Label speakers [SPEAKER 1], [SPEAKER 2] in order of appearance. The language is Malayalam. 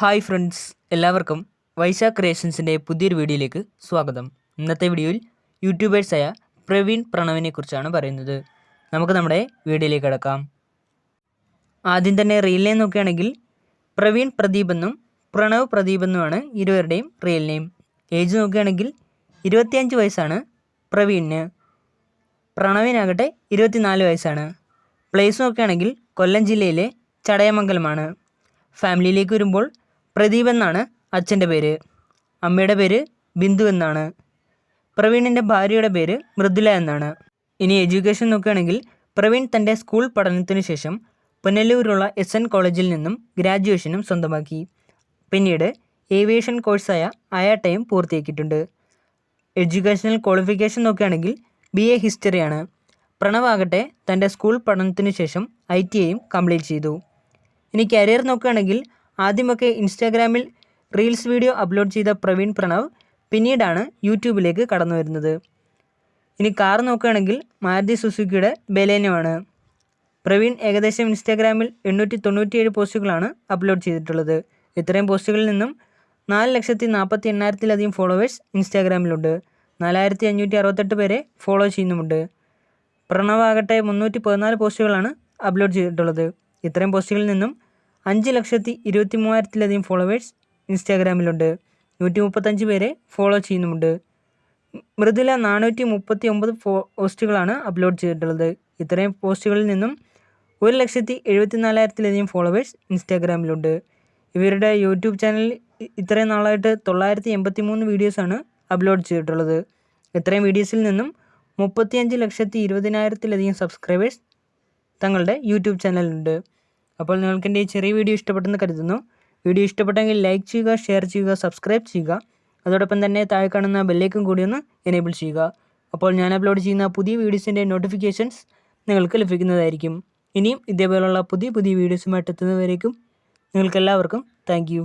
[SPEAKER 1] ഹായ് ഫ്രണ്ട്സ്, എല്ലാവർക്കും വൈശാഖ് ക്രിയേഷൻസിൻ്റെ പുതിയൊരു വീഡിയോയിലേക്ക് സ്വാഗതം. ഇന്നത്തെ വീഡിയോയിൽ യൂട്യൂബേഴ്സായ പ്രവീൺ പ്രണവിനെ കുറിച്ചാണ് പറയുന്നത്. നമുക്ക് നമ്മുടെ വീഡിയോയിലേക്ക് കിടക്കാം. ആദ്യം തന്നെ റിയൽ നെയിം നോക്കുകയാണെങ്കിൽ പ്രവീൺ പ്രദീപ് എന്നും പ്രണവ് പ്രദീപ് എന്നുമാണ് ഇരുവരുടെയും റിയൽ നെയിം. ഏജ് നോക്കുകയാണെങ്കിൽ 25 വയസ്സാണ് പ്രവീണിന്. പ്രണവിനാകട്ടെ 24 വയസ്സാണ്. പ്ലേസ് നോക്കുകയാണെങ്കിൽ കൊല്ലം ജില്ലയിലെ ചടയമംഗലമാണ്. ഫാമിലിയിലേക്ക് വരുമ്പോൾ പ്രദീപ് എന്നാണ് അച്ഛൻ്റെ പേര്. അമ്മയുടെ പേര് ബിന്ദു എന്നാണ്. പ്രവീണിൻ്റെ ഭാര്യയുടെ പേര് മൃദുല എന്നാണ്. ഇനി എഡ്യൂക്കേഷൻ നോക്കുകയാണെങ്കിൽ പ്രവീൺ തൻ്റെ സ്കൂൾ പഠനത്തിനു ശേഷം പുനലൂരുള്ള SN കോളേജിൽ നിന്നും ഗ്രാജുവേഷനും സ്വന്തമാക്കി. പിന്നീട് ഏവിയേഷൻ കോഴ്സായ IATയും പൂർത്തിയാക്കിയിട്ടുണ്ട്. എഡ്യൂക്കേഷണൽ ക്വാളിഫിക്കേഷൻ നോക്കുകയാണെങ്കിൽ BA ഹിസ്റ്ററിയാണ്. പ്രണവാകട്ടെ തൻ്റെ സ്കൂൾ പഠനത്തിനു ശേഷം ITIയും കംപ്ലീറ്റ് ചെയ്തു. ഇനി കരിയർ നോക്കുകയാണെങ്കിൽ ആദ്യമൊക്കെ ഇൻസ്റ്റാഗ്രാമിൽ റീൽസ് വീഡിയോ അപ്ലോഡ് ചെയ്ത പ്രവീൺ പ്രണവ് പിന്നീടാണ് യൂട്യൂബിലേക്ക് കടന്നു വരുന്നത്. ഇനി കാർ നോക്കുകയാണെങ്കിൽ മാരുതി സുസുക്കിയുടെ ബലേനോയാണ്. പ്രവീൺ ഏകദേശം ഇൻസ്റ്റാഗ്രാമിൽ 897 പോസ്റ്റുകളാണ് അപ്ലോഡ് ചെയ്തിട്ടുള്ളത്. ഇത്രയും പോസ്റ്റുകളിൽ നിന്നും 4,48,000-ലധികം ഫോളോവേഴ്സ് ഇൻസ്റ്റാഗ്രാമിലുണ്ട്. 4,568 പേരെ ഫോളോ ചെയ്യുന്നുമുണ്ട്. പ്രണവാകട്ടെ 314 പോസ്റ്റുകളാണ് അപ്ലോഡ് ചെയ്തിട്ടുള്ളത്. ഇത്രയും പോസ്റ്റുകളിൽ നിന്നും 5,23,000-ലധികം ഫോളോവേഴ്സ് ഇൻസ്റ്റാഗ്രാമിലുണ്ട്. 135 പേരെ ഫോളോ ചെയ്യുന്നുമുണ്ട്. മൃദുല 439 പോസ്റ്റുകളാണ് അപ്ലോഡ് ചെയ്തിട്ടുള്ളത്. ഇത്രയും പോസ്റ്റുകളിൽ നിന്നും 1,74,000-ലധികം ഫോളോവേഴ്സ് ഇൻസ്റ്റാഗ്രാമിലുണ്ട്. ഇവരുടെ യൂട്യൂബ് ചാനലിൽ ഇത്രയും നാളായിട്ട് 983 വീഡിയോസാണ് അപ്ലോഡ് ചെയ്തിട്ടുള്ളത്. ഇത്രയും വീഡിയോസിൽ നിന്നും 35,20,000-ലധികം സബ്സ്ക്രൈബേഴ്സ് തങ്ങളുടെ യൂട്യൂബ് ചാനലുണ്ട്. അപ്പോൾ നിങ്ങൾക്ക് എൻ്റെ ഈ ചെറിയ വീഡിയോ ഇഷ്ടപ്പെട്ടെന്ന് കരുതുന്നു. വീഡിയോ ഇഷ്ടപ്പെട്ടെങ്കിൽ ലൈക്ക് ചെയ്യുക, ഷെയർ ചെയ്യുക, സബ്സ്ക്രൈബ് ചെയ്യുക. അതോടൊപ്പം തന്നെ താഴെ കാണുന്ന ബെല്ലൈക്കൺ കൂടി ഒന്ന് എനേബിൾ ചെയ്യുക. അപ്പോൾ ഞാൻ അപ്ലോഡ് ചെയ്യുന്ന പുതിയ വീഡിയോസിൻ്റെ നോട്ടിഫിക്കേഷൻസ് നിങ്ങൾക്ക് ലഭിക്കുന്നതായിരിക്കും. ഇനിയും ഇതേപോലുള്ള പുതിയ വീഡിയോസുമായിട്ട് എത്തുന്നവരേക്കും നിങ്ങൾക്കെല്ലാവർക്കും താങ്ക് യു.